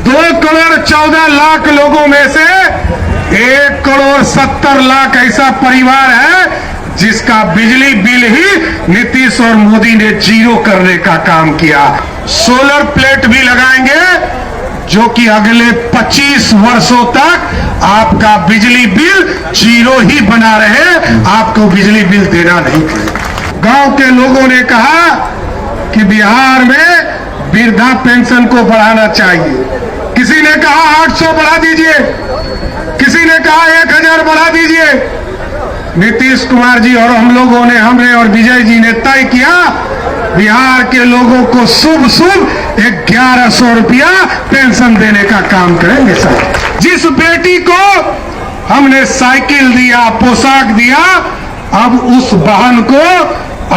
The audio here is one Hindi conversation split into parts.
2,14,00,000 लोगों में से 1,70,00,000 ऐसा परिवार है जिसका बिजली बिल ही नीतीश और मोदी ने जीरो करने का काम किया। सोलर प्लेट भी लगाएंगे जो कि अगले 25 वर्षों तक आपका बिजली बिल जीरो ही बना रहे, आपको बिजली बिल देना नहीं पड़े। गांव के लोगों ने कहा कि बिहार में वृद्धा पेंशन को बढ़ाना चाहिए। किसी ने कहा 800 बढ़ा दीजिए, किसी ने कहा 1000 बढ़ा दीजिए। नीतीश कुमार जी और हमने और विजय जी ने तय किया बिहार के लोगों को शुभ 1100 रुपया पेंशन देने का काम करेंगे सर। जिस बेटी को हमने साइकिल दिया, पोशाक दिया, अब उस बहन को,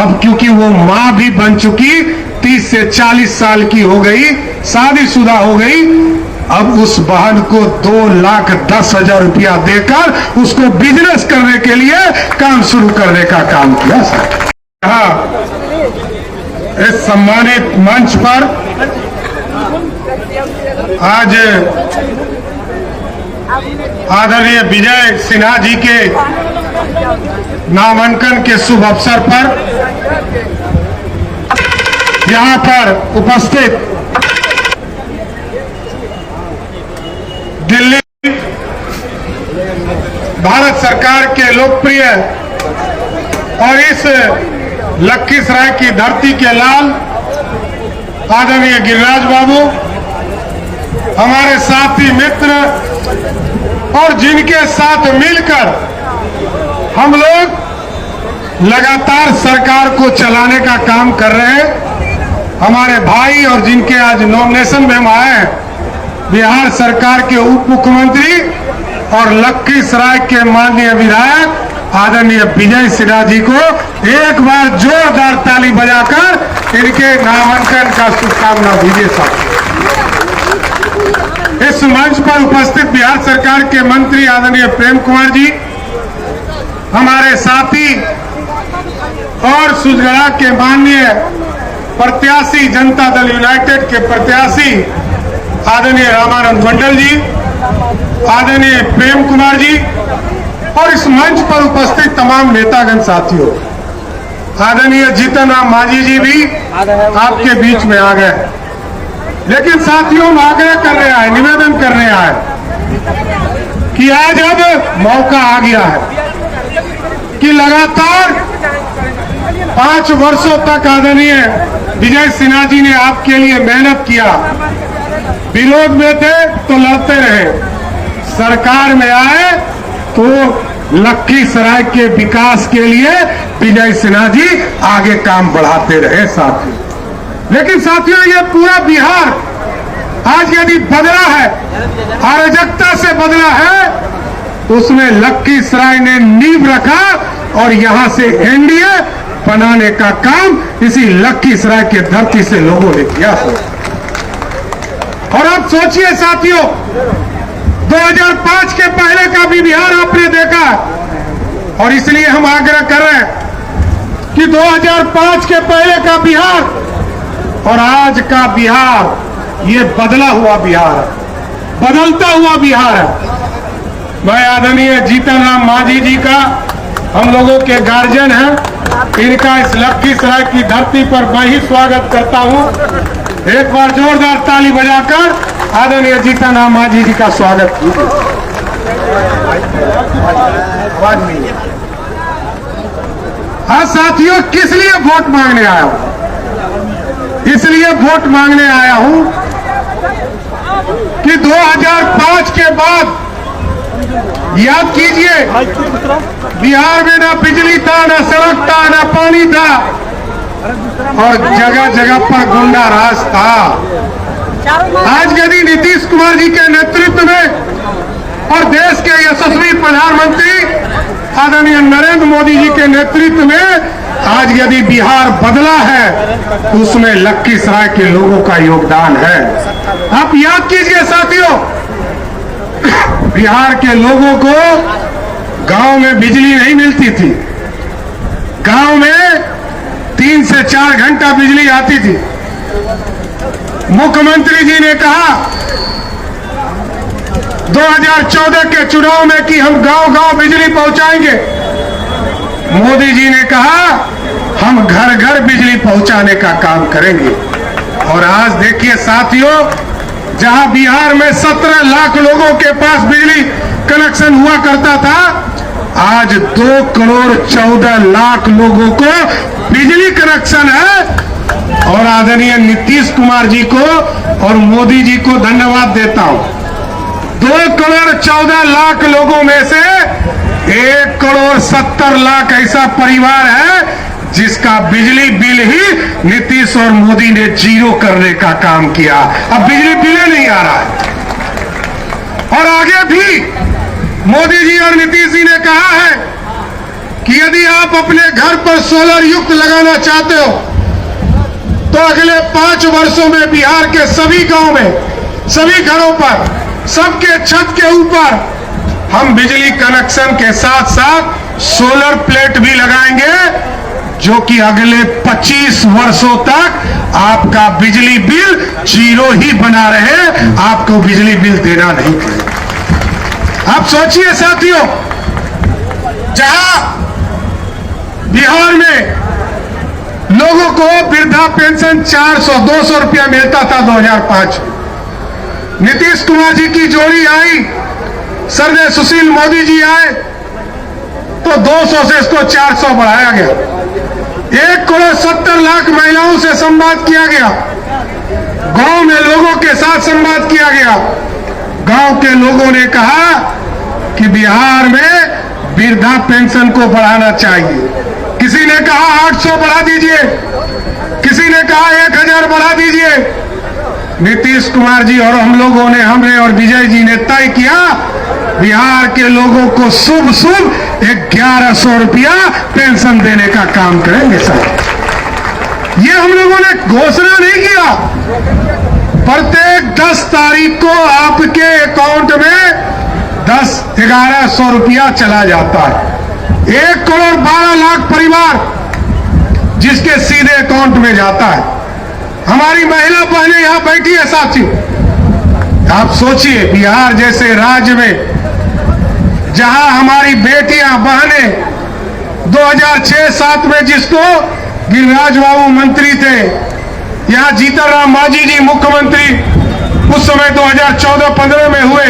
अब क्योंकि वो मां भी बन चुकी, 30 से 40 साल की हो गई, शादीशुदा हो गई, अब उस बहन को 2,10,000 रुपया देकर उसको बिजनेस करने के लिए काम शुरू करने का काम किया सर। हाँ, इस सम्मानित मंच पर आज आदरणीय विजय सिन्हा जी के नामांकन के शुभ अवसर पर यहाँ पर उपस्थित दिल्ली भारत सरकार के लोकप्रिय और इस लखीसराय की धरती के लाल आदरणीय गिरिराज बाबू, हमारे साथी मित्र और जिनके साथ मिलकर हम लोग लगातार सरकार को चलाने का काम कर रहे हैं, हमारे भाई और जिनके आज नॉमिनेशन में हम आए हैं, बिहार सरकार के उप मुख्यमंत्री और लखीसराय के माननीय विधायक आदरणीय विजय सिन्हा जी को एक बार जोरदार ताली बजाकर इनके नामांकन का शुभकामना दीजिए साहब। इस मंच पर उपस्थित बिहार सरकार के मंत्री आदरणीय प्रेम कुमार जी, हमारे साथी और सुजगड़ा के माननीय प्रत्याशी, जनता दल यूनाइटेड के प्रत्याशी आदरणीय रामानंद मंडल जी, आदरणीय प्रेम कुमार जी और इस मंच पर उपस्थित तमाम नेतागण साथियों, आदरणीय जीतन राम मांझी जी भी आपके बीच में आ गए। लेकिन साथियों, हम आग्रह कर रहे हैं, निवेदन कर रहे हैं कि आज अब मौका आ गया है कि लगातार 5 वर्षों तक आदरणीय विजय सिन्हा जी ने आपके लिए मेहनत किया, विरोध में थे तो लड़ते रहे, सरकार में आए तो लखीसराय के विकास के लिए विजय सिन्हा जी आगे काम बढ़ाते रहे साथियों। लेकिन साथियों, ये पूरा बिहार आज यदि बदला है, अराजकता से बदला है, तो उसमें लखीसराय ने नींव रखा और यहां से एनडीए बनाने का काम इसी लखीसराय के धरती से लोगों ने किया। और अब सोचिए साथियों, 2005 के पहले का भी बिहार आपने देखा, और इसलिए हम आग्रह कर रहे हैं कि 2005 के पहले का बिहार और आज का बिहार, ये बदला हुआ बिहार है, बदलता हुआ बिहार है। मैं आदरणीय जीतन राम मांझी जी का, हम लोगों के गार्जियन हैं, इनका इस लखीसराय की धरती पर मैं ही स्वागत करता हूं। एक बार जोरदार ताली बजाकर आदरणीय जीतन राम मांझी जी का स्वागत कीजिए। हाँ साथियों, किस लिए वोट मांगने आया हूं? इसलिए वोट मांगने आया हूं कि 2005 के बाद, याद कीजिए, बिहार में ना बिजली था, ना सड़क था, ना पानी था और जगह जगह पर गुंडा राज था। आज यदि नीतीश कुमार जी के नेतृत्व में और देश के यशस्वी प्रधानमंत्री आदरणीय नरेंद्र मोदी जी के नेतृत्व में आज यदि बिहार बदला है, तो उसमें लखीसराय के लोगों का योगदान है। आप याद कीजिए साथियों, बिहार के लोगों को गांव में बिजली नहीं मिलती थी, गांव में 3 से 4 घंटा बिजली आती थी। मुख्यमंत्री जी ने कहा 2014 के चुनाव में कि हम गांव-गांव बिजली पहुंचाएंगे। मोदी जी ने कहा हम घर घर बिजली पहुंचाने का काम करेंगे। और आज देखिए साथियों, जहां बिहार में 17 लाख लोगों के पास बिजली कनेक्शन हुआ करता था, आज 2 करोड़ 14 लाख लोगों को बिजली कनेक्शन है। और आदरणीय नीतीश कुमार जी को और मोदी जी को धन्यवाद देता हूं। 2 करोड़ 14 लाख लोगों में से 1 करोड़ 70 लाख ऐसा परिवार है जिसका बिजली बिल ही नीतीश और मोदी ने जीरो करने का काम किया। अब बिजली बिल नहीं आ रहा है। और आगे भी मोदी जी और नीतीश जी ने कहा है कि यदि आप अपने घर पर सोलर युक्त लगाना चाहते हो तो अगले 5 वर्षों में बिहार के सभी गांव में, सभी घरों पर, सबके छत के ऊपर हम बिजली कनेक्शन के साथ साथ सोलर प्लेट भी लगाएंगे, जो कि अगले 25 वर्षों तक आपका बिजली बिल जीरो ही बना रहे, आपको बिजली बिल देना नहीं पड़ेगा। आप सोचिए साथियों, जहां बिहार में लोगों को वृद्धा पेंशन 400-200 रुपया मिलता था 2005 में, नीतीश कुमार जी की जोड़ी आई, सरदेव सुशील मोदी जी आए तो 200 से इसको 400 बढ़ाया गया। 1 करोड़ 70 लाख महिलाओं से संवाद किया गया, गांव में लोगों के साथ संवाद किया गया। गांव के लोगों ने कहा कि बिहार में वृद्धा पेंशन को बढ़ाना चाहिए। किसी ने कहा 800 बढ़ा दीजिए, किसी ने कहा 1000 बढ़ा दीजिए। नीतीश कुमार जी और हम लोगों ने, हमने और विजय जी ने तय किया बिहार के लोगों को शुभ 1100 रुपया पेंशन देने का काम करेंगे सर। ये हम लोगों ने घोषणा नहीं किया। प्रत्येक 10 तारीख को आपके अकाउंट में 1100 रुपया चला जाता है। 1 करोड़ 12 लाख परिवार जिसके सीधे अकाउंट में जाता है। हमारी महिला बहनें यहां बैठी है साथी। आप सोचिए, बिहार जैसे राज्य में जहां हमारी बेटियां बहनें 2006-07 में, जिसको गिरिराज बाबू मंत्री थे, यहां जीतन राम मांझी जी मुख्यमंत्री उस समय 2014-15 में हुए,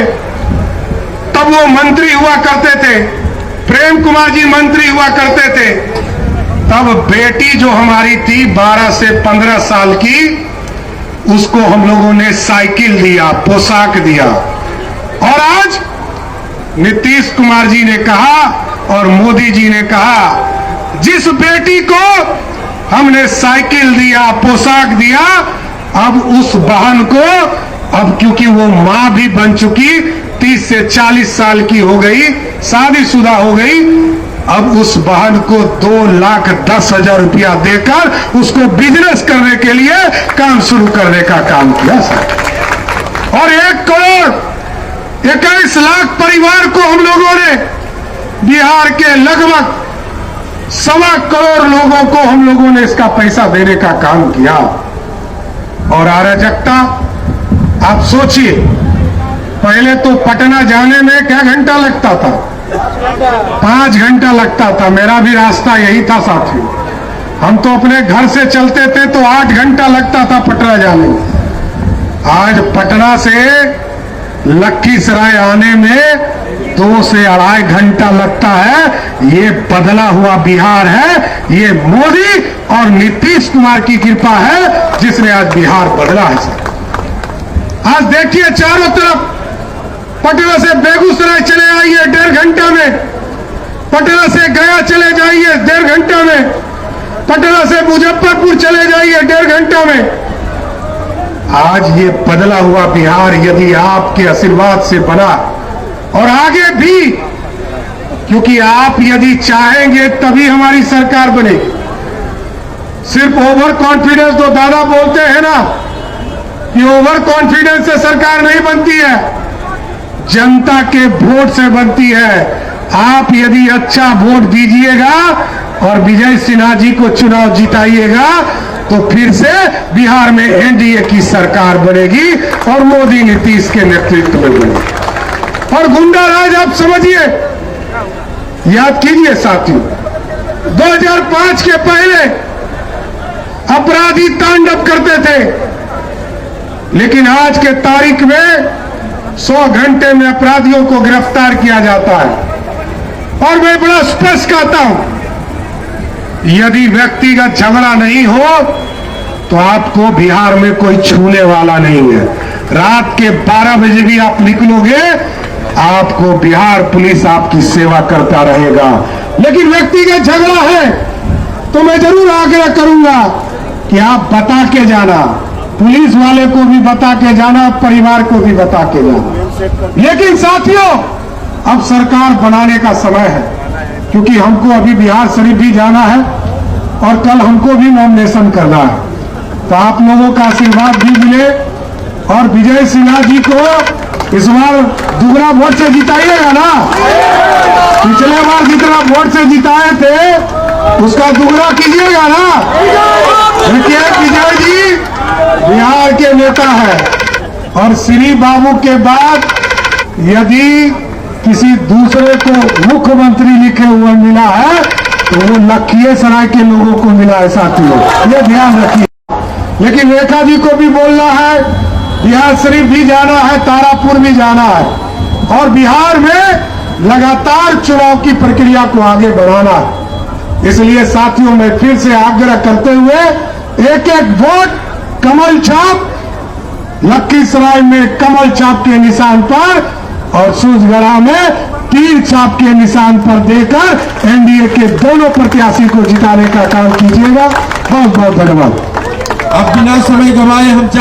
तब वो मंत्री हुआ करते थे, प्रेम कुमार जी मंत्री हुआ करते थे। तब बेटी जो हमारी थी 12 से 15 साल की, उसको हम लोगों ने साइकिल दिया, पोशाक दिया। और आज नीतीश कुमार जी ने कहा और मोदी जी ने कहा, जिस बेटी को हमने साइकिल दिया, पोशाक दिया, अब उस बहन को, अब क्योंकि वो मां भी बन चुकी, 30 से 40 साल की हो गई, शादीशुदा हो गई, अब उस बहन को 2,10,000 रुपया देकर उसको बिजनेस करने के लिए काम शुरू करने का काम किया सर। और 1 करोड़ 21 लाख परिवार को हम लोगों ने, बिहार के लगभग 1.25 करोड़ लोगों को हम लोगों ने इसका पैसा देने का काम किया। और अराजकता, आप सोचिए, पहले तो पटना जाने में क्या घंटा लगता था, 5 घंटा लगता था। मेरा भी रास्ता यही था साथियों। हम तो अपने घर से चलते थे तो 8 घंटा लगता था पटना जाने में। आज पटना से लखीसराय आने में 2 से 2.5 घंटा लगता है। ये बदला हुआ बिहार है। ये मोदी और नीतीश कुमार की कृपा है जिसने आज बिहार बदला है सर। आज देखिए चारों तरफ, पटना से बेगूसराय चले आइए 1.5 घंटा में, पटना से गया चले जाइए 1.5 घंटा में, पटना से मुजफ्फरपुर चले जाइए 1.5 घंटा में। आज ये बदला हुआ बिहार यदि आपके आशीर्वाद से बना, और आगे भी, क्योंकि आप यदि चाहेंगे तभी हमारी सरकार बनेगी। सिर्फ ओवर कॉन्फिडेंस तो दादा बोलते हैं ना कि ओवर कॉन्फिडेंस से सरकार नहीं बनती है, जनता के वोट से बनती है। आप यदि अच्छा वोट दीजिएगा और विजय सिन्हा जी को चुनाव जिताइएगा तो फिर से बिहार में एनडीए की सरकार बनेगी और मोदी नीतीश के नेतृत्व में बनेगी। और गुंडा राज आप समझिए। याद कीजिए साथियों, 2005 के पहले अपराधी तांडव करते थे, लेकिन आज के तारीख में 100 घंटे में अपराधियों को गिरफ्तार किया जाता है। और मैं बड़ा स्पष्ट कहता हूं, यदि व्यक्तिगत झगड़ा नहीं हो तो आपको बिहार में कोई छूने वाला नहीं है। रात के 12 बजे भी आप निकलोगे, आपको बिहार पुलिस आपकी सेवा करता रहेगा। लेकिन व्यक्तिगत झगड़ा है तो मैं जरूर आग्रह करूंगा कि आप बता के जाना, पुलिस वाले को भी बता के जाना, परिवार को भी बता के जाना। लेकिन साथियों, अब सरकार बनाने का समय है, क्योंकि हमको अभी बिहार शरीफ भी जाना है और कल हमको भी नॉमिनेशन करना है। तो आप लोगों का आशीर्वाद भी मिले और विजय सिन्हा जी को इस बार दुगना वोट से जिताइएगा ना। पिछले बार जितना वोट से जिताए थे उसका दुगना कीजिएगा ना। देखिए, विजय जी बिहार के नेता है और श्री बाबू के बाद यदि किसी दूसरे को मुख्यमंत्री लिखे हुए मिला है तो वो लखीसराय के लोगों को मिला है साथियों, ये ध्यान रखिए। लेकिन रेखा जी को भी बोलना है, बिहार शरीफ भी जाना है, तारापुर भी जाना है और बिहार में लगातार चुनाव की प्रक्रिया को आगे बढ़ाना है। इसलिए साथियों, मैं फिर से आग्रह करते हुए एक एक वोट कमल छाप, लखीसराय में कमल छाप के निशान पर और सूरजगढ़ा में तीर छाप के निशान पर देकर एनडीए के दोनों प्रत्याशी को जिताने का काम कीजिएगा। बहुत बहुत धन्यवाद। अब बिना समय गंवाए हम